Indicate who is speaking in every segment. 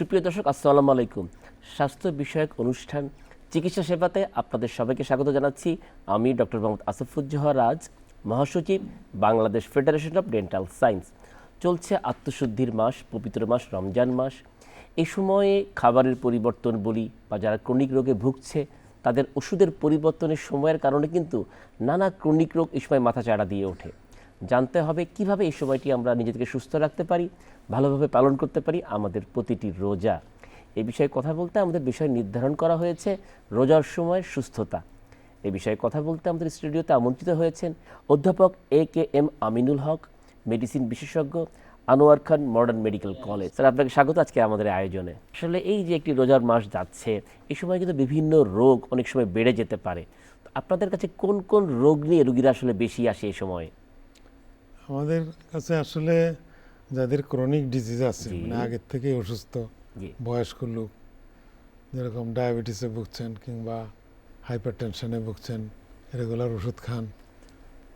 Speaker 1: সুপ্রিয় দর্শক, আসসালামু আলাইকুম। স্বাস্থ্য বিষয়ক অনুষ্ঠান চিকিৎসা সেবাতে আপনাদের সবাইকে স্বাগত জানাচ্ছি। আমি ডক্টর মোহাম্মদ আসফুজ্জোহা রাজ, মহাসচিব, Bangladesh federation of dental science. চলছে আত্মশুদ্ধির মাস, পবিত্র মাস রমজান মাস। এই সময়ে খাবারের পরিবর্তন বলি বা যারা ক্রনিক রোগে ভুগছে তাদের ওষুধের পরিবর্তনের সময়ের কারণে কিন্তু নানা ক্রনিক রোগ এই সময় মাথাচাড়া দিয়ে ওঠে। জানতে হবে কিভাবে এই সময়টি আমরা নিজেদেরকে সুস্থ রাখতে পারি, ভালোভাবে পালন করতে পারি আমাদের প্রতিটি রোজা। এই বিষয়ে কথা বলতে আমাদের বিষয় নির্ধারণ করা হয়েছে রোজার সময়ের সুস্থতা। এই বিষয়ে কথা বলতে আমাদের স্টুডিওতে আমন্ত্রিত হয়েছেন অধ্যাপক AKM আমিনুল হক, মেডিসিন বিশেষজ্ঞ, আনোয়ার খান মডার্ন মেডিকেল কলেজ। স্যার, আপনাকে স্বাগত আজকে আমাদের আয়োজনে। আসলে এই যে একটি রোজার মাস যাচ্ছে, এই সময় কিন্তু বিভিন্ন রোগ অনেক সময় বেড়ে যেতে পারে। আপনাদের কাছে কোন কোন রোগ নিয়ে রোগীরা আসলে বেশি আসে এই সময়?
Speaker 2: আমাদের কাছে আসলে যাদের ক্রনিক ডিজিজ আছে, মানে আগের থেকে অসুস্থ, বয়স্ক লোক, যেরকম ডায়াবেটিসে ভুগছেন কিংবা হাইপার টেনশনে ভুগছেন, রেগুলার ওষুধ খান,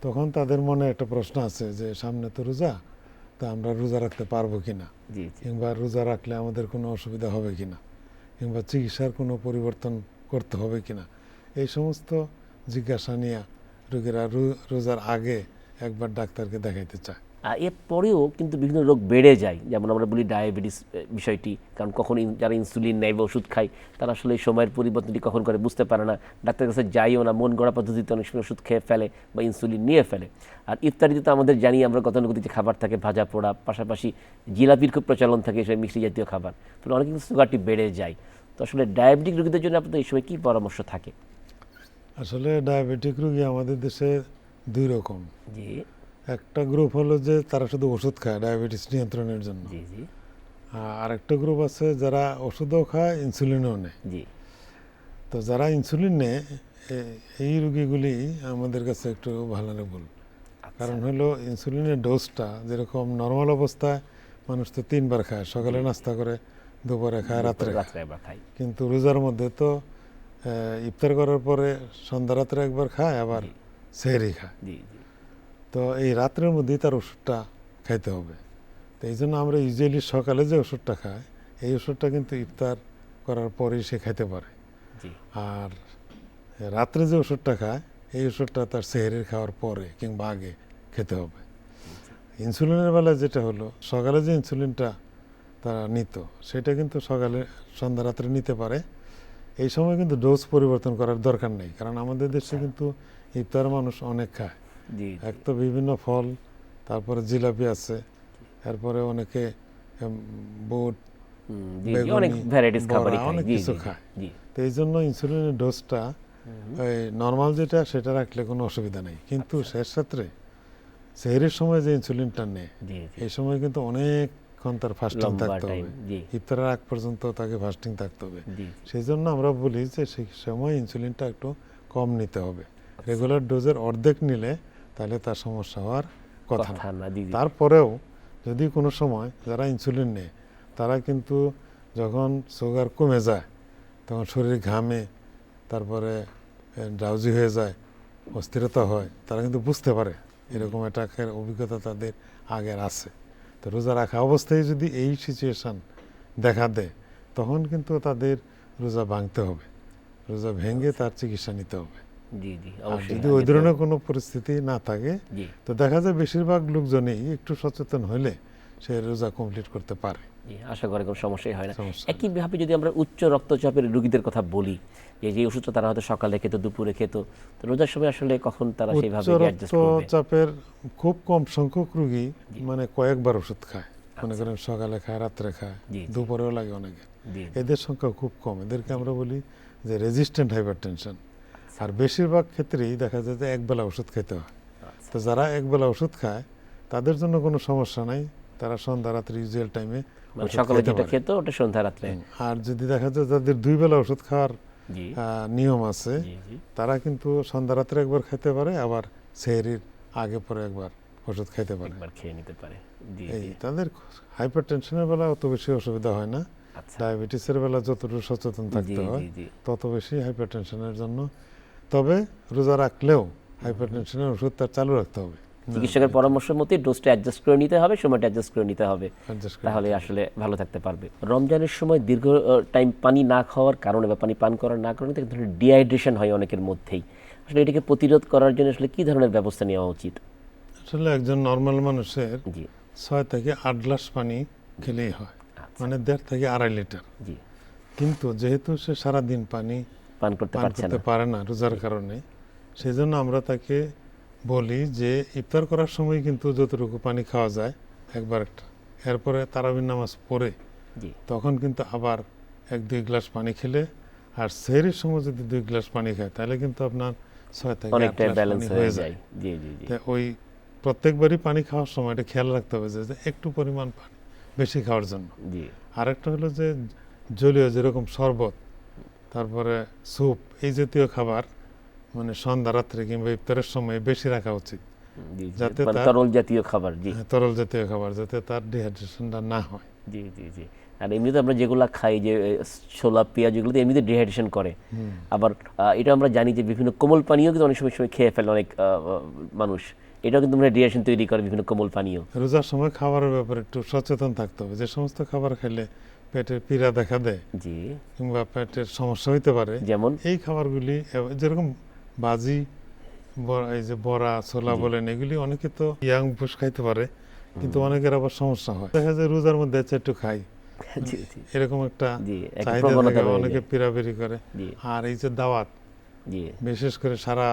Speaker 2: তখন তাদের মনে একটা প্রশ্ন আছে যে সামনে তো রোজা, তা আমরা রোজা রাখতে পারবো কিনা, কিংবা রোজা রাখলে আমাদের কোনো অসুবিধা হবে কিনা, কিংবা চিকিৎসার কোনো পরিবর্তন করতে হবে কিনা, এই সমস্ত জিজ্ঞাসা নিয়ে রোগীরা রোজার আগে একবার ডাক্তারকে দেখাইতে চায়।
Speaker 1: এরপরেও কিন্তু বিভিন্ন রোগ বেড়ে যায়, যেমন আমরা বলি ডায়াবেটিস বিষয়টি, কারণ কখন যারা ইনসুলিন নেয় বা ওষুধ খায় তারা আসলে এই সময়ের পরিবর্তনটি কখন করে বুঝতে পারে না, ডাক্তারের কাছে যাইও না, মন গড়া পদ্ধতিতে অনেক সময় ওষুধ খেয়ে ফেলে বা ইনসুলিন নিয়ে ফেলে। আর ইফতারিতে তো আমাদের জানি আমরা গতানুগতিক যে খাবার থাকে ভাজা পোড়া, পাশাপাশি জিলাপির খুব প্রচলন থাকে, সেই মিষ্টি জাতীয় খাবার, ফলে অনেক কিন্তু সুগারটি বেড়ে যায়। তো আসলে ডায়াবেটিক রোগীদের জন্য আপনাদের এই সময় কী পরামর্শ থাকে?
Speaker 2: আসলে ডায়াবেটিক রোগী আমাদের দেশে দুই রকম।
Speaker 1: জি।
Speaker 2: একটা গ্রুপ হলো যে তারা শুধু ওষুধ খায় ডায়াবেটিস নিয়ন্ত্রণের জন্য, আর একটা গ্রুপ আছে যারা ওষুধও খায়, ইনসুলিনও নেয়। তো যারা ইনসুলিন নেয় এই রোগীগুলি আমাদের কাছে একটু ভালোনেবল। কারণ হলো ইনসুলিনের ডোজটা যেরকম নর্মাল অবস্থায় মানুষ তো 3 বার খায়, সকালে নাস্তা করে, দুপুরে খায়, রাত্রে খায়। কিন্তু রোজার মধ্যে তো ইফতার করার পরে সন্ধ্যা রাত্রে একবার খায়, আবার সেহরি খায়। তো এই রাত্রের মধ্যেই তার ওষুধটা খাইতে হবে। তো এই জন্য আমরা ইউজুয়ালি সকালে যে ওষুধটা খাই, এই ওষুধটা কিন্তু ইফতার করার পরেই সে খাইতে পারে। আর রাত্রে যে ওষুধটা খায়, এই ওষুধটা তার সেহরির খাওয়ার পরে কিংবা আগে খেতে হবে। ইনসুলিনের বেলায় যেটা হলো, সকালে যে ইনসুলিনটা তারা নিত সেটা কিন্তু সকালে সন্ধ্যা রাত্রে নিতে পারে। এই সময় কিন্তু ডোজ পরিবর্তন করার দরকার নেই, কারণ আমাদের দেশে কিন্তু ইফতার মানুষ অনেক খায়। এক তো বিভিন্ন ফল, তারপরে জিলাপি আছে, এরপরে অনেকে বুট,
Speaker 1: অনেক
Speaker 2: কিছু খায়। তো এই জন্য ইনসুলিনের ডোজটা নর্মাল যেটা সেটা রাখলে কোনো অসুবিধা নেই। কিন্তু শেষ রাত্রে সেহরির সময় যে ইনসুলিনটা নেয়, এই সময় কিন্তু অনেকক্ষণ তার ফাস্টিং থাকতে হবে, ইফতারের আগ পর্যন্ত তাকে ফাস্টিং থাকতে হবে। সেই জন্য আমরা বলি যে সেই সময় ইনসুলিনটা একটু কম নিতে হবে। রেগুলার ডোজের অর্ধেক নিলে তাহলে তার সমস্যা হওয়ার কথা না। তারপরেও যদি কোনো সময় যারা ইনসুলিন নেয় তারা কিন্তু যখন সুগার কমে যায়, তখন শরীর ঘামে, তারপরে ড্রাউজি হয়ে যায়, অস্থিরতা হয়, তারা কিন্তু বুঝতে পারে এরকম অ্যাটাকের অভিজ্ঞতা তাদের আগের আছে। তো রোজা রাখা অবস্থায় যদি এই সিচুয়েশান দেখা দেয়, তখন কিন্তু তাদের রোজা ভাঙতে হবে, রোজা ভেঙে তার চিকিৎসা নিতে হবে। যদি ওই ধরনের কোনো পরিস্থিতি না থাকে, তো দেখা যায় বেশিরভাগ লোকজনই একটু সচেতন হলে সে রোজা কমপ্লিট করতে পারে।
Speaker 1: আশা করি কোনো সমস্যাই হয় না। একইভাবে যদি আমরা উচ্চ রক্তচাপের রোগীদের কথা বলি, যে ওষুধটা তারা হয়তো সকালে খেত, দুপুরে খেত, তো রোজার সময় আসলে কখন তারা সেইভাবে অ্যাডজাস্ট করবে?
Speaker 2: রক্তচাপের খুব কম সংখ্যক রোগী মানে কয়েকবার ওষুধ খায়, মনে করেন সকালে খায়, রাত্রে খায়, দুপুরেও লাগে অনেকে, এদের সংখ্যা খুব কম। এদেরকে আমরা বলি যে রেজিস্ট্যান্ট হাইপারটেনশন। আর বেশিরভাগ ক্ষেত্রেই দেখা যায় যে একবেলা ওষুধ খেতে হয়। তো যারা একবেলা ওষুধ খায় তাদের জন্য কোনো সমস্যা নাই, তারা সন্ধ্যা রাত্রে ইউজুয়াল টাইমে
Speaker 1: সকালে যেটা খেত ওটা সন্ধ্যা রাত্রে।
Speaker 2: আর যদি দেখা যায় যাদের 2 বেলা ওষুধ খাওয়ার নিয়ম আছে, তারা কিন্তু সন্ধ্যা রাত্রে একবার খেতে পারে, আবার সেহরির আগে পরে একবার ওষুধ খেতে পারে,
Speaker 1: খেয়ে নিতে পারে।
Speaker 2: তাদের হাইপার টেনশনের বেলা অত বেশি অসুবিধা হয় না। ডায়াবেটিসের বেলা যতটুকু সচেতন থাকতে হয় তত বেশি হাইপার টেনশনের জন্য। তবে রোজা রাখলেও হাইপার টেনশনের ওষুধ তার চালু রাখতে হবে।
Speaker 1: চিকিৎসকের পরামর্শ মতে ডোজটা অ্যাডজাস্ট করে নিতে হবে, সময়টা অ্যাডজাস্ট করে নিতে হবে,
Speaker 2: Adjust করে
Speaker 1: তাহলে আসলে ভালো থাকতে পারবে। রমজানের সময় দীর্ঘ টাইম পানি না খাওয়ার কারণে বা পানি পান করার না কারণে এক ধরনের ডিহাইড্রেশন হয় অনেকের মধ্যেই। আসলে এটাকে প্রতিরোধ করার জন্য আসলে কি ধরনের ব্যবস্থা নেওয়া উচিত?
Speaker 2: আসলে একজন নর্মাল মানুষের
Speaker 1: জি
Speaker 2: 6 থেকে 8 গ্লাস পানি খেলেই হয়,
Speaker 1: আচ্ছা,
Speaker 2: মানে 1.5 থেকে 2.5 লিটার।
Speaker 1: জি
Speaker 2: কিন্তু যেহেতু সে সারাদিন পানি
Speaker 1: পান করতে
Speaker 2: পান
Speaker 1: পারছে
Speaker 2: করতে
Speaker 1: না।
Speaker 2: পারে না রোজার কারণে, সেই জন্য আমরা তাকে বলি যে ইফতার করার সময় কিন্তু যতটুকু পানি খাওয়া যায় একবার একটা, এরপরে তারাবির নামাজ পড়ে
Speaker 1: জি
Speaker 2: তখন কিন্তু আবার 1-2 গ্লাস পানি খেলে, আর সেহরির সময় যদি 2 গ্লাস পানি খায় তাহলে কিন্তু আপনার 6 থেকে 8
Speaker 1: অনেকটাই
Speaker 2: গ্লাস
Speaker 1: ব্যালেন্স
Speaker 2: পানি
Speaker 1: হয়ে যায়। জি জি জি
Speaker 2: তা ওই প্রত্যেকবারই পানি খাওয়ার সময় এটা খেয়াল রাখতে হবে যে একটু পরিমাণ পানি বেশি খাওয়ার জন্য।
Speaker 1: জি
Speaker 2: আরেকটা হলো যে জলীয় যেরকম শরবত, তারপরে স্যুপ, এই জাতীয় খাবার মানে সন্ধ্যা রাত্রে কিংবা ইফতারের সময় বেশি রাখা উচিত,
Speaker 1: জি
Speaker 2: যাতে
Speaker 1: মানে
Speaker 2: তার-
Speaker 1: তরল জাতীয় খাবার। জি
Speaker 2: তরল জাতীয় খাবার, যাতে তার ডিহাইড্রেশনটা না হয়।
Speaker 1: জি জি জি আর এমনিতে আমরা যেগুলো খাই, যে ছোলা পেঁয়াজ, এগুলো তো এমনিতে ডিহাইড্রেশন করে। আবার এটা আমরা জানি যে বিভিন্ন কোমল পানীয় কিন্তু অনেক সময় খেয়ে ফেলে অনেক মানুষ, এটাও কিন্তু মানে ডিহাইড্রেশন তৈরি করে বিভিন্ন কোমল পানীয়।
Speaker 2: রোজার সময় খাবারের ব্যাপারে একটু সচেতন থাকতে হবে, যে সমস্ত খাবার খেলে পেটের পীড়া দেখা দেয়
Speaker 1: জি
Speaker 2: কিংবা পেটের সমস্যা হইতে পারে,
Speaker 1: যেমন
Speaker 2: এই খাবারগুলি যেরকম বাজি, এই যে বড়া ছোলা বলেন, এগুলি অনেকে তো ইয়াং পুষ খাইতে পারে, কিন্তু অনেকের আবার সমস্যা হয়, দেখা যায় রোজার মধ্যে একটু খাই,
Speaker 1: জি জি
Speaker 2: এরকম একটা
Speaker 1: জি একটা
Speaker 2: চাহিদা
Speaker 1: প্রবণতা
Speaker 2: থেকে
Speaker 1: রয়ে
Speaker 2: অনেকে
Speaker 1: যায়।
Speaker 2: পিরাপিরি করে।
Speaker 1: জি
Speaker 2: আর এই যে দাওয়াত,
Speaker 1: জি
Speaker 2: বিশেষ করে সারা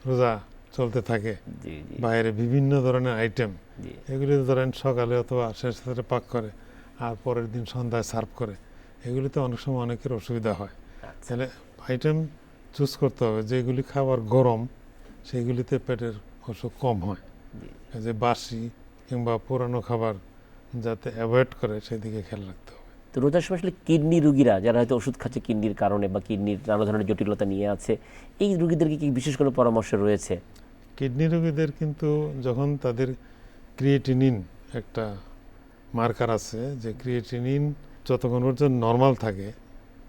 Speaker 2: রোজা চলতে থাকে,
Speaker 1: জি জি
Speaker 2: বাইরে বিভিন্ন ধরনের আইটেম,
Speaker 1: জি
Speaker 2: এগুলি ধরেন সকালে অথবা শেষ রাতে পাক করে আর পরের দিন সন্ধ্যায় সার্ভ করে, এগুলিতে অনেক সময় অনেকের অসুবিধা হয়।
Speaker 1: আচ্ছা
Speaker 2: তাহলে আইটেম চুজ করতে হবে যেগুলি খাবার গরম, সেইগুলিতে পেটের অসুখ কম হয়।
Speaker 1: জি
Speaker 2: এই যে বাসি কিংবা পুরানো খাবার যাতে অ্যাভয়েড করে সেদিকে খেয়াল রাখতে হবে।
Speaker 1: তো রোজার সময় আসলে কিডনি রোগীরা যারা হয়তো ওষুধ খাচ্ছে কিডনির কারণে বা কিডনির নানা ধরনের জটিলতা নিয়ে আছে, এই রোগীদেরকে কি বিশেষ কোনো পরামর্শ রয়েছে?
Speaker 2: কিডনি রোগীদের কিন্তু যখন তাদের ক্রিয়েটিনিন একটা মার্কার আছে, যে ক্রিয়েটিনিন যতক্ষণ পর্যন্ত নর্মাল থাকে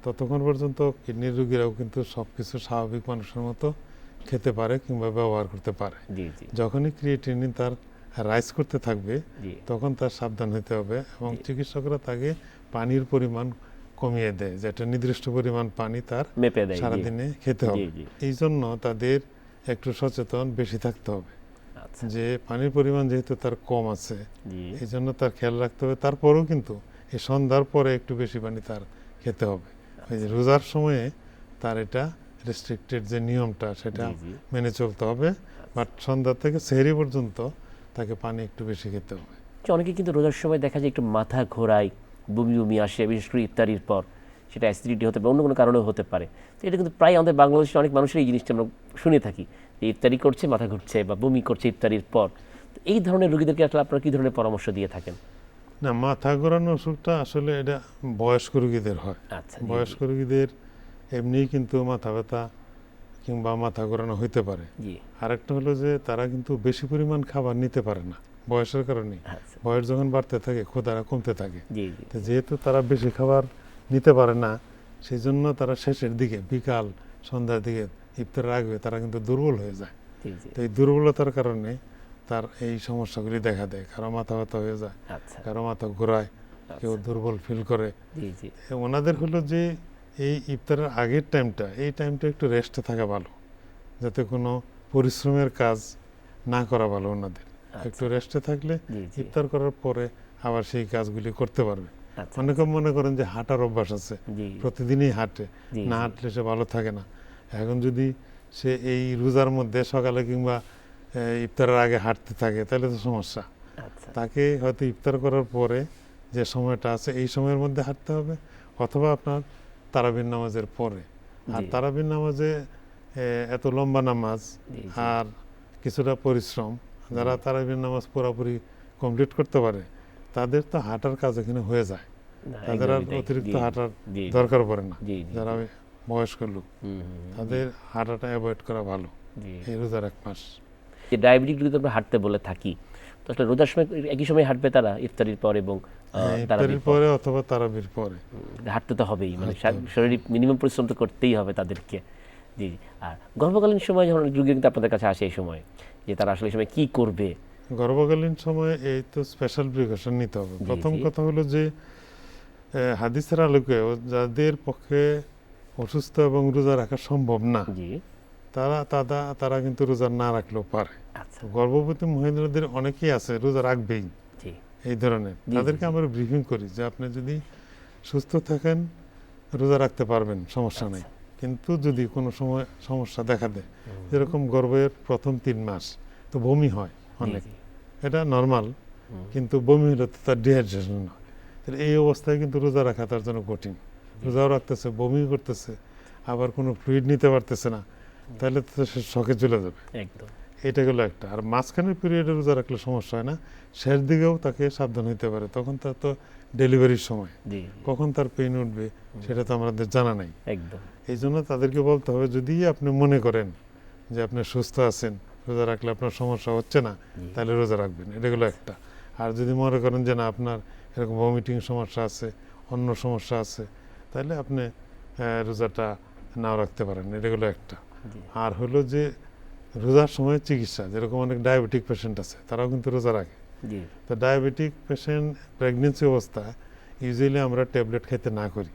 Speaker 2: ততক্ষণ পর্যন্ত কিডনির রোগীরাও কিন্তু সব কিছু স্বাভাবিক মানুষের মতো খেতে পারে কিংবা ব্যবহার করতে পারে।
Speaker 1: জি জি
Speaker 2: যখনই ক্রিয়েটিনিন তার রাইজ করতে থাকবে
Speaker 1: জি
Speaker 2: তখন তার সাবধান হতে হবে, এবং
Speaker 1: জি।
Speaker 2: চিকিৎসকরা তাকে পানির পরিমাণ কমিয়ে দেয়, যে একটা নির্দিষ্ট পরিমাণ পানি তার
Speaker 1: মেপে দেয়। জি
Speaker 2: সারাদিনে খেতে হবে।
Speaker 1: জি জি
Speaker 2: এই জন্য তাদের একটু সচেতন বেশি থাকতে হবে,
Speaker 1: আচ্ছা
Speaker 2: যে পানির পরিমাণ যেহেতু তার কম আছে,
Speaker 1: জি
Speaker 2: এই জন্য তার খেয়াল রাখতে হবে। তারপরেও কিন্তু এই সন্ধ্যার পরে একটু বেশি পানি তার খেতে হবে। ওই যে রোজার সময়ে তার এটা রেস্ট্রিক্টেড যে নিয়মটা সেটা
Speaker 1: জি জি
Speaker 2: মেনে চলতে হবে, বাট সন্ধ্যা থেকে সেহরি পর্যন্ত তাকে পানি একটু বেশি খেতে হবে।
Speaker 1: অনেকে কিন্তু রোজার সময় দেখা যায় একটু মাথা ঘোরায়, বমি বমি আসে, বিশেষ করে ইফতারির পর, সেটা অ্যাসিডিটি হতে পারে, অন্য কোনো কারণেও হতে পারে। তো এটা কিন্তু প্রায় আমাদের বাংলাদেশের অনেক মানুষের এই জিনিসটা আমরা শুনে থাকি, যে ইফতারি করছে মাথা ঘুরছে বা বমি করছে ইফতারির পর। তো এই ধরনের রোগীদেরকে আসলে আপনারা কী ধরনের পরামর্শ দিয়ে থাকেন?
Speaker 2: না, মাথা ঘোরানো অসুখটা আসলে এটা বয়স্ক রোগীদের হয়।
Speaker 1: আচ্ছা
Speaker 2: বয়স্ক রোগীদের এমনিই কিন্তু মাথা ব্যথা কিংবা মাথা ঘোরানো হইতে পারে।
Speaker 1: জি
Speaker 2: আরেকটা হলো যে তারা কিন্তু বেশি পরিমাণ খাবার নিতে পারে না বয়সের কারণে।
Speaker 1: আচ্ছা
Speaker 2: বয়স যখন বাড়তে থাকে ক্ষুধাটা কমতে থাকে,
Speaker 1: জি জি
Speaker 2: তো যেহেতু তারা বেশি খাবার নিতে পারে না, সেই জন্য তারা শেষের দিকে বিকাল সন্ধ্যার দিকে ইফতারের আগে তারা কিন্তু দুর্বল হয়ে যায়।
Speaker 1: জি জি
Speaker 2: তো এই দুর্বলতার কারণে তার এই সমস্যাগুলি দেখা দেয়, কারো মাথা ব্যথা হয়ে যায়,
Speaker 1: আচ্ছা
Speaker 2: কারো মাথা ঘোরায়, কেউ
Speaker 1: আচ্ছা
Speaker 2: দুর্বল ফিল করে।
Speaker 1: জি জি
Speaker 2: ওনাদের হলো যে এই ইফতারের আগের টাইমটা, এই টাইমটা একটু রেস্টে থাকা ভালো, যাতে কোনো পরিশ্রমের কাজ না করা ভালো ওনাদের। একটু রেস্টে থাকলে
Speaker 1: জি জি
Speaker 2: ইফতার করার পরে আবার সেই কাজগুলি করতে পারবে।
Speaker 1: আচ্ছা
Speaker 2: অনেকে মনে করেন যে হাঁটার অভ্যাস আছে,
Speaker 1: জি
Speaker 2: প্রতিদিনই হাঁটে,
Speaker 1: জি
Speaker 2: না
Speaker 1: জি
Speaker 2: হাঁটলে সে ভালো থাকে না। এখন যদি সে এই রোজার মধ্যে সকালে কিংবা ইফতারের আগে হাঁটতে থাকে তাহলে তো সমস্যা।
Speaker 1: আচ্ছা
Speaker 2: তাকে হয়তো ইফতার করার পরে যে সময়টা আছে এই সময়ের মধ্যে হাঁটতে হবে, অথবা আপনার তারাবির নামাজের পরে। আর
Speaker 1: জি
Speaker 2: তারাবির নামাজে এত লম্বা নামাজ
Speaker 1: জি জি
Speaker 2: আর কিছুটা পরিশ্রম, যারা তারাবির নামাজ পুরোপুরি কমপ্লিট করতে পারে তাদের তো হাঁটার কাজ এখানে হয়ে যায়,
Speaker 1: না,
Speaker 2: তাদের আর
Speaker 1: একদমই তাই।
Speaker 2: অতিরিক্ত
Speaker 1: জি,
Speaker 2: হাঁটার
Speaker 1: জি, জি,
Speaker 2: দরকার পড়ে না।
Speaker 1: জি, জি,
Speaker 2: যারা
Speaker 1: জি,
Speaker 2: বয়স্ক লোক
Speaker 1: হুম, হুম,
Speaker 2: তাদের হাঁটাটা অ্যাভয়েড করা ভালো
Speaker 1: জি।
Speaker 2: এই রোজার এক মাস।
Speaker 1: যে ডায়াবেটিক যদি আমরা হাঁটতে বলে থাকি, তো আসলে রোজার সময় একই সময় হাঁটবে তারা ইফতারির পর এবং তারাবির
Speaker 2: ইফতারির
Speaker 1: পর?
Speaker 2: পরে অথবা তারাবির পরে
Speaker 1: হাঁটতে তো হবেই, মানে
Speaker 2: হাঁটতে হবে।
Speaker 1: শারীরিক মিনিমাম পরিশ্রম তো করতেই হবে তাদেরকে। জি জি। আর গর্ভকালীন সময় যখন রোগী কিন্তু আপনাদের কাছে আসে, এই সময় যে তারা আসলে এই সময় কি করবে?
Speaker 2: গর্ভকালীন সময়ে এই তো স্পেশাল প্রিকশন নিতে হবে। প্রথম কথা হলো যে হাদিসের আলোকে যাদের পক্ষে অসুস্থ এবং রোজা রাখা সম্ভব না, তারা কিন্তু রোজা না রাখলেও পারে। গর্ভবতী মহিলাদের অনেকেই আছে রোজা রাখবেই এই ধরনের, তাদেরকে আমরা ব্রিফিং করি যে আপনি যদি সুস্থ থাকেন রোজা রাখতে পারবেন, সমস্যা নেই। কিন্তু যদি কোনো সময় সমস্যা দেখা দেয়, যেরকম গর্ভের প্রথম 3 মাস তো বমি হয় অনেক, এটা নর্মাল, কিন্তু বমি হলে তো তার ডিহাইড্রেশন হয়। এই অবস্থায় কিন্তু রোজা রাখা তার জন্য কঠিন। রোজাও রাখতেছে, বমি করতেছে, আবার কোনো ফ্লুইড নিতে পারতেছে না, তাহলে তো সে শকে চলে যাবে। এটা গেলো একটা। আর মাঝখানের পিরিয়ডে রোজা রাখলে সমস্যা হয় না, শেষ দিকেও তাকে সাবধান হইতে পারে। তখন তার তো ডেলিভারির সময়, কখন তার পেইন উঠবে সেটা তো আমাদের জানা নাই। এই জন্য তাদেরকে বলতে হবে, যদি আপনি মনে করেন যে আপনি সুস্থ আছেন, রোজা রাখলে আপনার সমস্যা হচ্ছে না, তাহলে রোজা রাখবেন। এটা গেলো একটা। আর যদি মনে করেন যে না আপনার এরকম ভমিটিং সমস্যা আছে, অন্য সমস্যা আছে, তাহলে আপনি রোজাটা নাও রাখতে পারেন। এটা গেলো একটা। আর হলো যে রোজার সময় চিকিৎসা, যেরকম অনেক ডায়াবেটিক পেশেন্ট আছে, তারাও কিন্তু রোজা রাখে। তো ডায়াবেটিক পেশেন্ট প্রেগনেন্সি অবস্থায় ইউজুয়ালি আমরা ট্যাবলেট খাইতে না করি,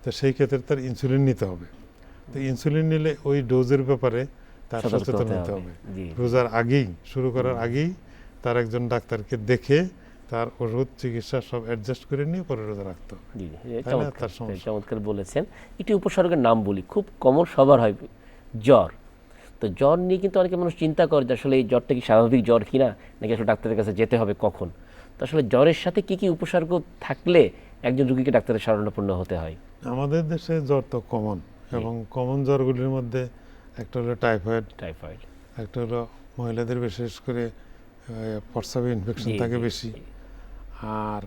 Speaker 2: তো সেই ক্ষেত্রে তার ইনসুলিন নিতে হবে। তো ইনসুলিন নিলে ওই ডোজের ব্যাপারে তার সচেতন হতে হবে। রোজার আগেই, শুরু করার আগেই তার একজন ডাক্তারকে দেখে তার ওষুধ চিকিৎসা সব অ্যাডজাস্ট করে নিয়ে পরে রোজা রাখতে হবে।
Speaker 1: চমৎকার বলেছেন। একটি উপসর্গের নাম বলি, খুব কমন সবার হয়, জ্বর। তো জ্বর নিয়ে কিন্তু অনেকে মানুষ চিন্তা করে যে আসলে এই জ্বরটা কি স্বাভাবিক জ্বর কিনা, নাকি আসলে ডাক্তারের কাছে যেতে হবে কখন। তো আসলে জ্বরের সাথে কি কি উপসর্গ থাকলে একজন রোগীকে ডাক্তারের শরণাপন্ন হতে হয়?
Speaker 2: আমাদের দেশে জ্বর তো কমন, এবং কমন জ্বরগুলির মধ্যে একটা হলো টাইফয়েড, একটা হলো মহিলাদের বিশেষ করে প্রস্রাবে ইনফেকশন থাকে বেশি, আর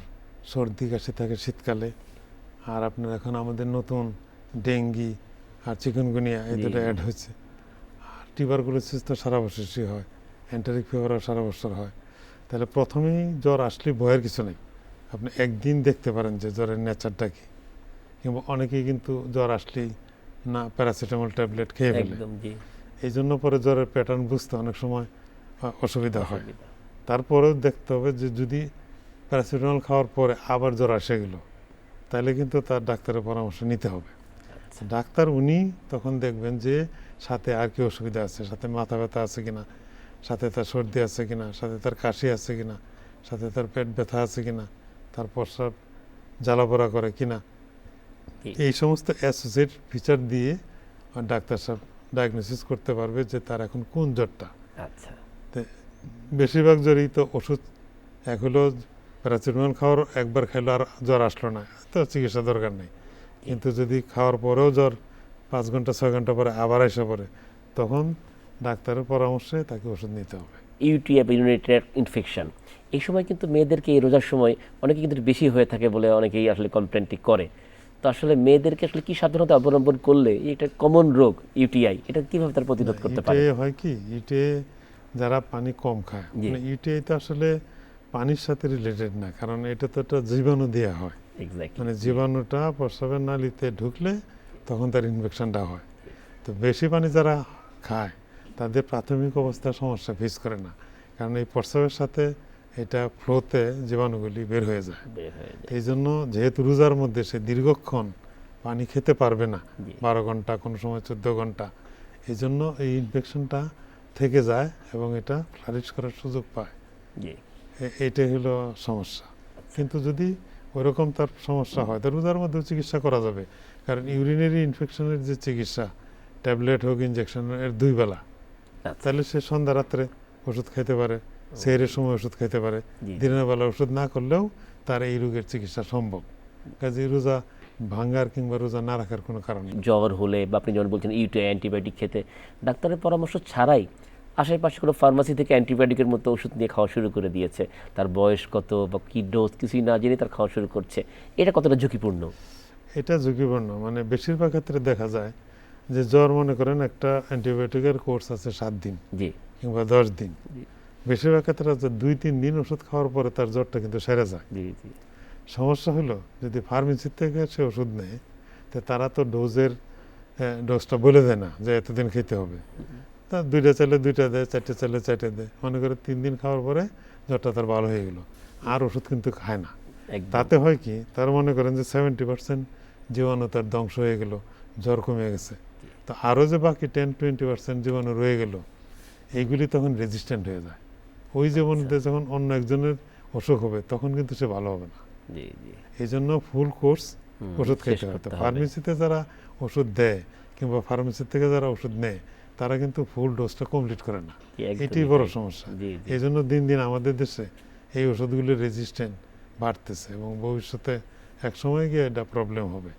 Speaker 2: সর্দি কাশি থাকে শীতকালে, আর আপনার এখন আমাদের নতুন ডেঙ্গি আর চিকুনগুনিয়া এই দুটো অ্যাড হয়েছে। আর টিউবারকুলোসিস তো সারা বছরই হয়, এন্টারিক ফিভারও সারা বছর হয়। তাহলে প্রথমেই জ্বর আসলে ভয়ের কিছু নেই, আপনি একদিন দেখতে পারেন যে জ্বরের নেচারটা কি। কিংবা অনেকেই কিন্তু জ্বর আসলেই না প্যারাসিটামল ট্যাবলেট খেয়ে ফেলে, এই জন্য পরে জ্বরের প্যাটার্ন বুঝতে অনেক সময় অসুবিধা হয়। তারপরেও দেখতে হবে যে যদি প্যারাসিটামল খাওয়ার পরে আবার জ্বর আসে গেল, তাহলে কিন্তু তার ডাক্তারের পরামর্শ নিতে হবে। ডাক্তার উনি তখন দেখবেন যে সাথে আর কি অসুবিধা আছে, সাথে মাথা ব্যথা আছে কিনা, সাথে তার সর্দি আছে কিনা, সাথে তার কাশি আছে কিনা, সাথে তার পেট ব্যথা আছে কিনা, তার প্রস্রাব জ্বালাপোড়া করে কিনা, এই সমস্ত অ্যাসোসিয়েট ফিচার দিয়ে ডাক্তার সাহেব ডায়াগনোসিস করতে পারবে যে তার এখন কোন জ্বরটা। বেশিরভাগ জ্বরই তো ওষুধ, এক হলো প্যারাসিটামল খাওয়ার একবার খাইলো আর জ্বর আসলো না, তো চিকিৎসা দরকার নেই। কিন্তু যদি খাওয়ার পরেও জ্বর 5 ঘন্টা 6 ঘন্টা পরে আবার এসে পড়ে, তখন ডাক্তারের পরামর্শে তাকে ওষুধ নিতে হবে।
Speaker 1: ইউটিআই বা ইউরিনারি ট্র্যাক্ট ইনফেকশন, এই সময় কিন্তু মেয়েদেরকে এই রোজার সময় অনেকে কিন্তু বেশি হয়ে থাকে বলে অনেকেই আসলে কমপ্লেনটি করে। তো আসলে মেয়েদেরকে আসলে কি সাবধানতা অবলম্বন করলে, এটা কমন রোগ ইউটিআই, এটা কিভাবে তার প্রতিরোধ করতে পারে?
Speaker 2: হয় কি, ইউটিআই যারা পানি কম খায়, মানে ইউটিআই তো আসলে পানির সাথে রিলেটেড না, কারণ এটা তো একটা জীবাণু দেওয়া হয়। মানে জীবাণুটা প্রস্রাবের নালীতে ঢুকলে তখন তার ইনফেকশনটা হয়। তো বেশি পানি যারা খায় তাদের প্রাথমিক অবস্থায় সমস্যা ফেস করে না, কারণ এই প্রস্রাবের সাথে এটা ফ্লোতে জীবাণুগুলি বের হয়ে যায়। এই জন্য যেহেতু রোজার মধ্যে সে দীর্ঘক্ষণ পানি খেতে পারবে না, 12 ঘন্টা, কোনো সময় 14 ঘন্টা, এই জন্য এই ইনফেকশনটা থেকে যায় এবং এটা ফ্লারিশ করার সুযোগ পায়। এইটাই হলো সমস্যা। কিন্তু যদি ওইরকম তার সমস্যা হয়, তো রোজার মধ্যেও চিকিৎসা করা যাবে, কারণ ইউরিনারি ইনফেকশনের যে চিকিৎসা, ট্যাবলেট হোক ইনজেকশন, এর 2 বেলা, তাহলে সে সন্ধ্যা রাত্রে ওষুধ খাইতে পারে, সেহরের সময় ওষুধ খাইতে পারে, দিনের বেলা ওষুধ না করলেও তার এই রোগের চিকিৎসা সম্ভব। কাজে রোজা ভাঙার কিংবা রোজা না রাখার কোনো কারণ নেই।
Speaker 1: জ্বর হলে বা আপনি যেমন বলছেন ইউটিআই অ্যান্টিবায়োটিক খেতে, ডাক্তারের পরামর্শ ছাড়াই আশেপাশে কোনো ফার্মাসি থেকে অ্যান্টিবায়োটিকের মতো ওষুধ নিয়ে খাওয়া শুরু করে দিয়েছে, তার বয়স কত বা কী ডোজ কিছুই না জেনে তার খাওয়া শুরু করছে, এটা কতটা ঝুঁকিপূর্ণ?
Speaker 2: এটা ঝুঁকিপূর্ণ, মানে বেশিরভাগ ক্ষেত্রে দেখা যায় যে জ্বর, মনে করেন একটা অ্যান্টিবায়োটিকের কোর্স আছে 7 দিন কিংবা 10 দিন, বেশিরভাগ ক্ষেত্রে 2-3 দিন ওষুধ খাওয়ার পরে তার জ্বরটা কিন্তু সেরে যায়। সমস্যা হলো যদি ফার্মেসি থেকে সে ওষুধ নেয়, তো তারা তো ডোজটা বলে দেয় না যে এতদিন খেতে হবে। তা 2টা চাইলে 2টা দেয়, 4টে চাইলে 4টে দেয়, মনে করে 3 দিন খাওয়ার পরে জ্বরটা তার ভালো হয়ে গেল, আর ওষুধ কিন্তু খায় না।
Speaker 1: একদম।
Speaker 2: তাতে হয় কি, তার মনে করেন যে 70% জীবাণু তার ধ্বংস হয়ে গেল, জ্বর কমে গেছে। তো আরও যে বাকি 10-20% জীবাণু রয়ে গেল, এইগুলি তখন রেজিস্ট্যান্ট হয়ে যায়। ওই জীবাণুতে যখন অন্য একজনের অসুখ হবে তখন কিন্তু সে ভালো হবে না।
Speaker 1: জি জি।
Speaker 2: এই জন্য ফুল কোর্স ওষুধ
Speaker 1: শেষ
Speaker 2: খাইতে
Speaker 1: করতে
Speaker 2: হবে।
Speaker 1: হবে।
Speaker 2: ফার্মেসিতে যারা ওষুধ দেয় কিংবা ফার্মেসি থেকে যারা ওষুধ নেয়, তারা কিন্তু ফুল ডোজটা কমপ্লিট করে না।
Speaker 1: একদমই
Speaker 2: এটাই বড়
Speaker 1: তাই।
Speaker 2: সমস্যা।
Speaker 1: জি জি।
Speaker 2: এই জন্য দিন দিন আমাদের দেশে এই ওষুধগুলির রেজিস্ট্যান্ট বাড়তেছে এবং ভবিষ্যতে এক সময় গিয়ে এটা প্রবলেম হবে।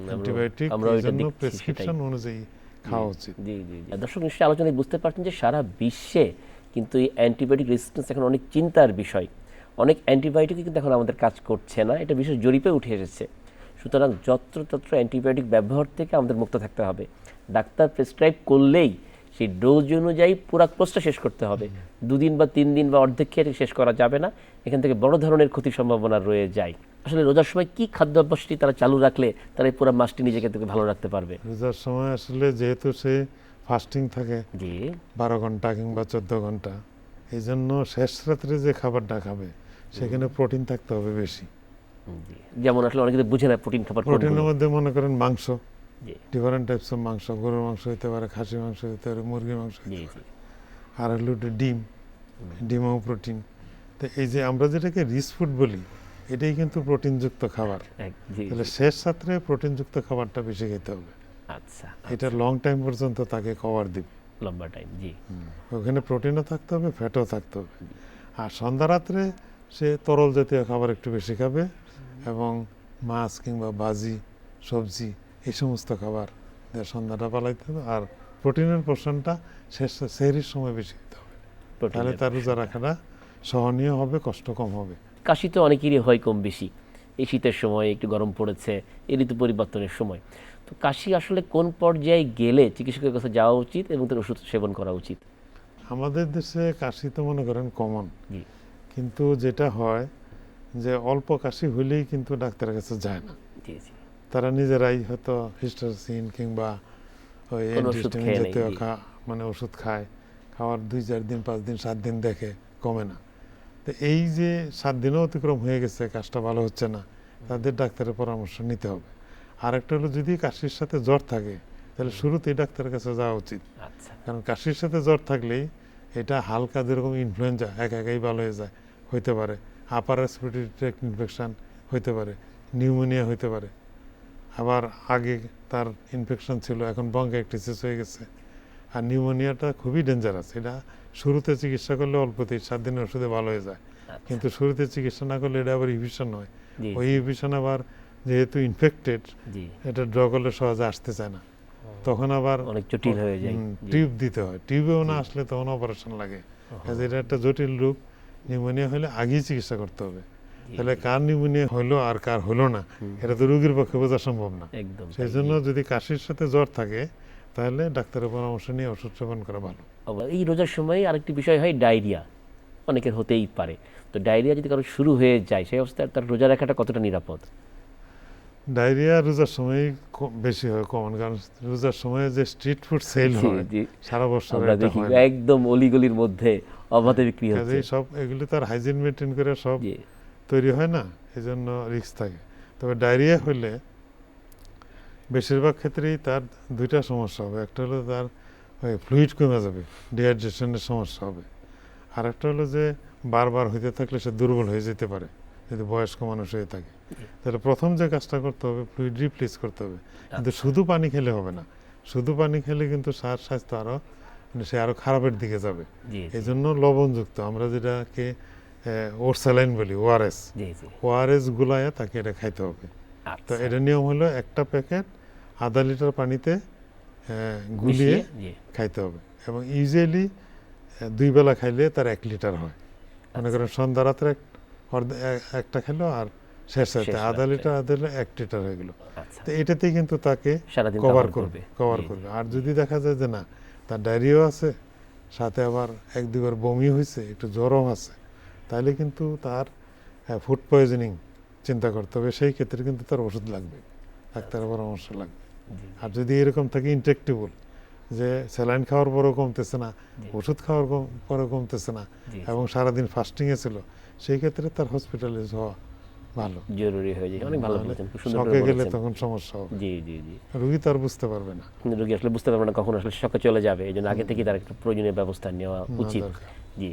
Speaker 2: অ্যান্টিবায়োটিক
Speaker 1: আমরা
Speaker 2: এই
Speaker 1: ওইটা
Speaker 2: জন্য
Speaker 1: দেখছি,
Speaker 2: প্রেসক্রিপশন
Speaker 1: সেটাই।
Speaker 2: অনুযায়ী খাওয়া উচিত।
Speaker 1: জি জি জি। দর্শক নিশ্চয়ই আলোচনায় বুঝতে পারছেন যে সারা বিশ্বে কিন্তু এই অ্যান্টিবায়োটিক রেজিস্ট্যান্স এখন অনেক চিন্তার বিষয়। অনেক অ্যান্টিবায়োটিকই কিন্তু এখন আমাদের কাজ করছে না, এটা বিশেষ জরিপে উঠে এসেছে। সুতরাং যত্রতত্র অ্যান্টিবায়োটিক ব্যবহার থেকে আমাদের মুক্ত থাকতে হবে। ডাক্তার প্রেসক্রাইব করলেই সেই ডোজ অনুযায়ী পুরা কোর্সটা শেষ করতে হবে। 2 দিন বা 3 দিন বা অর্ধেক খেয়ে শেষ করা যাবে না, এখান থেকে বড় ধরনের ক্ষতির সম্ভাবনা রয়ে যায়। আসলে রোজার সময় কি খাদ্যাভ্যাসটি তারা চালু রাখলে তারা এই পুরো মাসটি নিজেকে থেকে ভালো রাখতে পারবে?
Speaker 2: রোজার সময় আসলে যেহেতু সে ফাস্টিং থাকে
Speaker 1: জি
Speaker 2: 12 ঘন্টা কিংবা 14 ঘন্টা, এই জন্য শেষ রাত্রে যে খাবারটা খাবে সেখানে প্রোটিন থাকতে হবে বেশি।
Speaker 1: জি। যেমন আসলে অনেকে তো বুঝে না প্রোটিন খাবার
Speaker 2: প্রোটিনের
Speaker 1: কোনগুলো।
Speaker 2: মধ্যে মনে করেন মাংস,
Speaker 1: জি
Speaker 2: ডিফারেন্ট টাইপস অফ মাংস, গরুর মাংস হতে পারে, খাসি মাংস হতে পারে, মুরগির মাংস হতে
Speaker 1: জি
Speaker 2: পারে,
Speaker 1: জি।
Speaker 2: আর হলো ডিম, ডিমও প্রোটিন। তো এই যে আমরা যেটাকে রিচ ফুড বলি, এটাই কিন্তু প্রোটিনযুক্ত খাবার।
Speaker 1: জি
Speaker 2: তাহলে
Speaker 1: জি।
Speaker 2: শেষ রাত্রে প্রোটিনযুক্ত খাবারটা বেশি খেতে হবে।
Speaker 1: আচ্ছা,
Speaker 2: এটা লং টাইম পর্যন্ত তাকে কভার দিবে।
Speaker 1: লম্বা টাইম। জি
Speaker 2: ওখানে প্রোটিনও থাকতে হবে, ফ্যাটও থাকতে হবে। আর সন্ধ্যা রাত্রে সে তরল জাতীয় খাবার একটু বেশি খাবে এবং মাছ কিংবা ভাজি, সবজি এই সমস্ত খাবার দিয়ে সন্ধ্যাটা পালাইতে হবে। আর প্রোটিনের পোর্শনটা সেহরির সময় বেশি দিতে হবে, তাহলে
Speaker 1: প্রোটিনের
Speaker 2: তার রোজা রাখাটা সহনীয় হবে, কষ্ট কম হবে।
Speaker 1: কাশি তো অনেকেরই হয় কম বেশি, এই শীতের সময় একটু গরম পড়েছে, এই ঋতু পরিবর্তনের সময়। তো কাশি আসলে কোন পর্যায়ে গেলে চিকিৎসকের কাছে যাওয়া উচিত এবং তার ওষুধ সেবন করা উচিত?
Speaker 2: আমাদের দেশে কাশি তো মনে করেন কমন,
Speaker 1: জি
Speaker 2: কিন্তু যেটা হয় যে অল্প কাশি হইলেই কিন্তু ডাক্তারের কাছে যায় না।
Speaker 1: জি জি।
Speaker 2: তারা নিজেরাই হয়তো হিস্টাসিন কিংবা ওই
Speaker 1: কোনো ওষুধ
Speaker 2: অ্যান্টিহিস্টামিন
Speaker 1: খেয়ে নেই,
Speaker 2: জাতীয়
Speaker 1: জি।
Speaker 2: মানে ওষুধ খায়, খাওয়ার 2-4 দিন 5 দিন 7 দিন দেখে কমে না। তো এই যে 7 দিনও অতিক্রম হয়ে গেছে, কাশটা ভালো হচ্ছে না, তাদের ডাক্তারের পরামর্শ নিতে হবে। আরেকটা হলো, যদি কাশির সাথে জ্বর থাকে তাহলে শুরুতেই ডাক্তারের কাছে যাওয়া উচিত।
Speaker 1: আচ্ছা
Speaker 2: কারণ কাশির সাথে জ্বর থাকলেই এটা হালকা যেরকম ইনফ্লুয়েঞ্জা একাই ভালো হয়ে যায়, হইতে পারে আপার রেসপিরেটরি ট্র্যাক্ট ইনফেকশন হইতে পারে, নিউমোনিয়া হইতে পারে, আবার আগে তার ইনফেকশন ছিল এখন ব্রঙ্কাইটিস হয়ে গেছে। আর নিউমোনিয়াটা খুবই ডেঞ্জারাস, এটা শুরুতে চিকিৎসা করলে অল্পতেই 7 দিনের ওষুধে ভালো হয়ে যায়,
Speaker 1: আচ্ছা।
Speaker 2: কিন্তু শুরুতে চিকিৎসা না করলে এটা আবার ইনফেকশন হয়।
Speaker 1: জি
Speaker 2: ওই ইনফেকশন আবার যেহেতু ইনফেক্টেড,
Speaker 1: জি।
Speaker 2: এটা ড্র করলে সহজে আসতে চায় না, তখন আবার
Speaker 1: অনেক জটিল হয়ে যায়। জি।
Speaker 2: টিউব দিতে হয়, টিউবেও না আসলে তখন অপারেশন লাগে। কাজে এটা একটা জটিল রূপ। নিউমোনিয়া হলে আগেই চিকিৎসা করতে হবে। তাহলে কার নিউমোনিয়া হলো আর কার হলো না, এটা তো রোগীর পক্ষে বোঝা সম্ভব না।
Speaker 1: একদম
Speaker 2: সেই জন্য যদি কাশির সাথে জ্বর থাকে তাহলে ডাক্তারের পরামর্শ নিয়ে ওষুধ সেবন করা ভালো।
Speaker 1: এই রোজার সময় আরেকটি বিষয় হয় ডায়রিয়া, অনেকের হতেই পারে। তো ডায়রিয়া যদি কারো শুরু হয়ে যায়, সেই অবস্থায় তার রোজা রাখাটা কতটা নিরাপদ?
Speaker 2: ডায়রিয়া রোজার সময় বেশি হয় কমন, কারণ রোজার সময় যে স্ট্রিট ফুড সেল
Speaker 1: জি,
Speaker 2: হয়
Speaker 1: জি।
Speaker 2: সারা বছর
Speaker 1: আমরা
Speaker 2: এটা
Speaker 1: দেখি
Speaker 2: হয় না।
Speaker 1: একদম অলিগলির মধ্যে অবাধে বিক্রি হচ্ছে।
Speaker 2: কাজেই সব এগুলি তার হাইজিন মেনটেন করে সব
Speaker 1: জি
Speaker 2: তৈরি হয় না, এই জন্য রিস্ক থাকে। তবে ডায়রিয়া হলে বেশিরভাগ ক্ষেত্রেই তার 2টা সমস্যা হবে। একটা হলো তার ফ্লুইড কমে যাবে, ডিহাইড্রেশনের সমস্যা হবে। আর একটা হলো যে বারবার হইতে থাকলে সে দুর্বল হয়ে যেতে পারে যদি বয়স্ক মানুষ হয়ে থাকে। তাহলে প্রথম যে কাজটা করতে হবে, ফ্লুইড রিপ্লেস করতে হবে। কিন্তু শুধু পানি খেলে হবে না, শুধু পানি খেলে কিন্তু স্বাস্থ্য আরও সে আরও খারাপের দিকে যাবে।
Speaker 1: জি
Speaker 2: এই জন্য লবণযুক্ত, আমরা যেটাকে ওরসালাইন বলি, ওআরএস,
Speaker 1: জি জি।
Speaker 2: ওআরএস গুলায়া তাকে এটা খাইতে হবে। তো
Speaker 1: আচ্ছা।
Speaker 2: এটা নিয়ম হলো একটা প্যাকেট আধা লিটার পানিতে গুলিয়ে
Speaker 1: মিশিয়ে, জি।
Speaker 2: খাইতে হবে এবং ইউজুয়ালি 2 বেলা খাইলে তার 1 লিটার হয়। মনে করেন সন্ধ্যা রাত্রে একটা খেলো আর শেষ রাতে
Speaker 1: শেষ
Speaker 2: আধা
Speaker 1: রাত্রে।
Speaker 2: লিটার 1 লিটার হয়ে গেল।
Speaker 1: আচ্ছা।
Speaker 2: তো এটাতেই কিন্তু তাকে
Speaker 1: সারাদিন
Speaker 2: কভার
Speaker 1: cover
Speaker 2: করবে,
Speaker 1: করবে।
Speaker 2: কভার
Speaker 1: জি,
Speaker 2: করবে। আর যদি দেখা যায় যে না, তার ডায়রিয়াও আছে, সাথে আবার 1-2 বার বমি হয়েছে, একটু জ্বরও আছে, তাহলে কিন্তু তার ফুড পয়জনিং চিন্তা করতে হবে। সেই ক্ষেত্রে কিন্তু তার ওষুধ লাগবে, ডাক্তারের পরামর্শ লাগবে।
Speaker 1: জি।
Speaker 2: আর যদি এরকম থাকে ইনট্রাক্টেবল, যে স্যালাইন খাওয়ার পরেও কমতেছে না, ওষুধ খাওয়ার পরেও কমতেছে না, এবং সারাদিন ফাস্টিংয়ে ছিল, সেই ক্ষেত্রে তার হসপিটালাইজ হওয়া ভালো,
Speaker 1: জরুরি হয়ে যায়। অনেক ভালো বলেছেন, খুব সুন্দর করে
Speaker 2: শকে গেলে
Speaker 1: বলেছেন।
Speaker 2: তখন সমস্যা হবে,
Speaker 1: জি জি জি।
Speaker 2: রোগী তো আর বুঝতে পারবে না।
Speaker 1: রোগী আসলে বুঝতে পারবে না কখন আসলে শকে চলে যাবে, এই জন্য আগে থেকে তার একটা প্রয়োজনীয় ব্যবস্থা নেওয়া উচিত।
Speaker 2: দরকার।
Speaker 1: জি।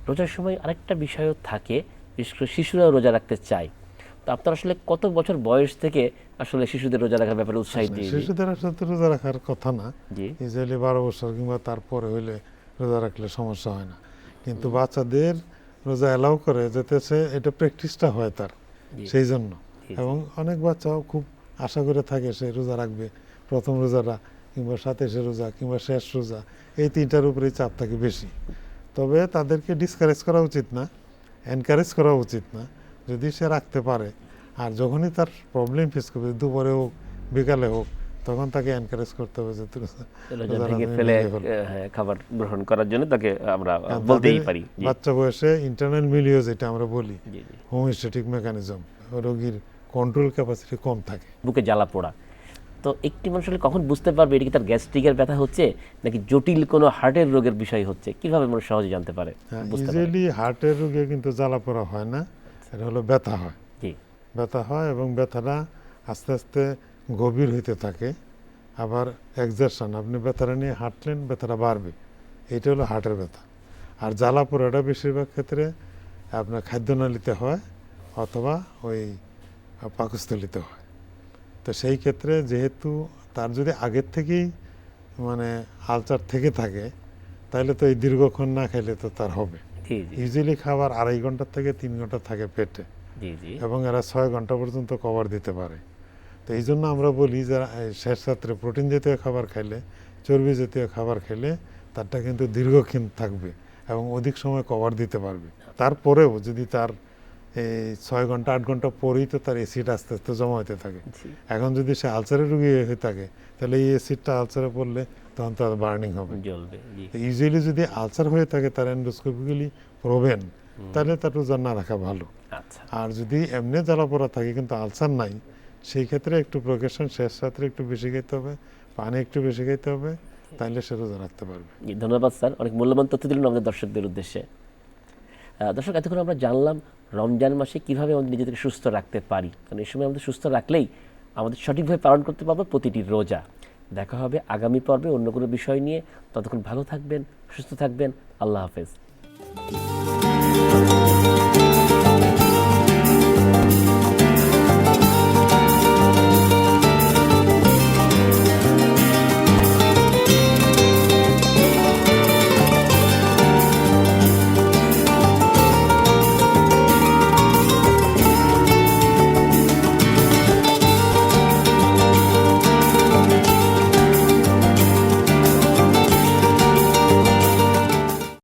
Speaker 1: রোজার সময় আরেকটা বিষয়ও থাকে, বিশেষ করে শিশুরাও রোজা রাখতে চায়। তো আপনার আসলে কত বছর বয়স থেকে আসলে শিশুদের রোজা রাখার ব্যাপারে উৎসাহিত দিয়ে?
Speaker 2: শিশুদের আসলে তো রোজা রাখার কথা না,
Speaker 1: জি
Speaker 2: ইজিলি 12 বছর কিংবা তারপরে হইলে রোজা রাখলে সমস্যা হয় না, কিন্তু বাচ্চাদের রোজা অ্যালাউ করে যাতে সে এটা প্র্যাকটিসটা হয় তার, সেই জন্য। এবং অনেক বাচ্চাও খুব আশা করে থাকে সে রোজা রাখবে, প্রথম রোজাটা কিংবা 27 রোজা কিংবা শেষ রোজা, এই তিনটার উপরেই চাপ থাকে বেশি। তবে তাদেরকে ডিসকারেজ করা উচিত না, এনকারেজ করা উচিত না, যদি সে রাখতে পারে। আর যখনই তার প্রবলেম ফেস করবে, দুপুরে হোক বিকালে হোক, তখন তাকে এনকারেজ করতে হবে যে তুই
Speaker 1: রোজা ভেঙে ফেলে খাবার গ্রহণ করার জন্য তাকে আমরা বলতেই পারি।
Speaker 2: বাচ্চা বয়সে ইন্টারনাল মিলিও যেটা আমরা বলি,
Speaker 1: জি জি,
Speaker 2: হোমিওস্ট্যাটিক মেকানিজম, রোগীর কন্ট্রোল ক্যাপাসিটি কম থাকে।
Speaker 1: বুকে জ্বালা পোড়া, তো একটি মানুষ আসলে কখন বুঝতে পারবে এটা কি তার গ্যাস্ট্রিকের ব্যথা হচ্ছে নাকি জটিল কোনো হার্টের রোগের বিষয় হচ্ছে, কিভাবে মানুষ সহজে জানতে পারে?
Speaker 2: ইউজুয়ালি হার্টের রোগে কিন্তু জ্বালা পোড়া হয় না, এটা হলো ব্যথা হয়।
Speaker 1: জি,
Speaker 2: ব্যথা হয় এবং ব্যথাটা আস্তে আস্তে গভীর হইতে থাকে। আবার এক্সারশন, আপনি ব্যথাটা নিয়ে হাঁটলেন, ব্যথাটা বাড়বে, এইটা হলো হার্টের ব্যথা। আর জ্বালা পোড়াটা বেশিরভাগ ক্ষেত্রে আপনার খাদ্যনালীতে হয় অথবা ওই পাকস্থলিতে হয়। তো সেই ক্ষেত্রে যেহেতু তার যদি আগের থেকেই মানে আলসার থেকে থাকে, তাহলে তো এই দীর্ঘক্ষণ না খেলে তো তার হবে।
Speaker 1: জি জি,
Speaker 2: ইউজুয়ালি খাবার 2.5 ঘন্টা থেকে 3 ঘন্টা থাকে পেটে,
Speaker 1: জি জি,
Speaker 2: এবং এরা 6 ঘন্টা পর্যন্ত কভার দিতে পারে। তো এই জন্য আমরা বলি যে শেষ রাত্রে প্রোটিন জাতীয় খাবার খাইলে, চর্বি জাতীয় খাবার খেলে তারটা কিন্তু দীর্ঘক্ষণ থাকবে এবং অধিক সময় কভার দিতে পারবে। তারপরেও যদি তার এই 6 ঘন্টা 8 ঘন্টা পরেই তো তার অ্যাসিড আস্তে আস্তে জমা হতে থাকে। এখন যদি সে আলসারের রোগী হয়ে থাকে, তাহলে এই অ্যাসিডটা আলসারে পড়লে তখন তার বার্নিং হবে,
Speaker 1: জ্বলবে। জি,
Speaker 2: ইউজুয়ালি যদি আলসার হয়ে থাকে তার এন্ডোস্কোপিক্যালি প্রোভেন, তাহলে তার রোজা না রাখা ভালো।
Speaker 1: আচ্ছা,
Speaker 2: আর যদি এমনি জ্বালা পোড়া থাকে কিন্তু আলসার নাই, সেই ক্ষেত্রে একটু প্রোকেশন, শেষ রাত্রে একটু বেশি খেতে হবে, পানি একটু বেশি খেতে হবে, তাহলে সে রোজা রাখতে পারবে।
Speaker 1: জি, ধন্যবাদ স্যার, অনেক মূল্যবান তথ্য দিলেন আমাদের দর্শকদের উদ্দেশ্যে। দর্শক, এতক্ষণ আমরা জানলাম রমজান মাসে কীভাবে আমাদের নিজেদেরকে সুস্থ রাখতে পারি, কারণ এই সময় আমাদের সুস্থ রাখলেই আমাদের সঠিকভাবে পালন করতে পারবো প্রতিটি রোজা। দেখা হবে আগামী পর্বে অন্য কোনো বিষয় নিয়ে। ততক্ষণ ভালো থাকবেন, সুস্থ থাকবেন। আল্লাহ হাফেজ।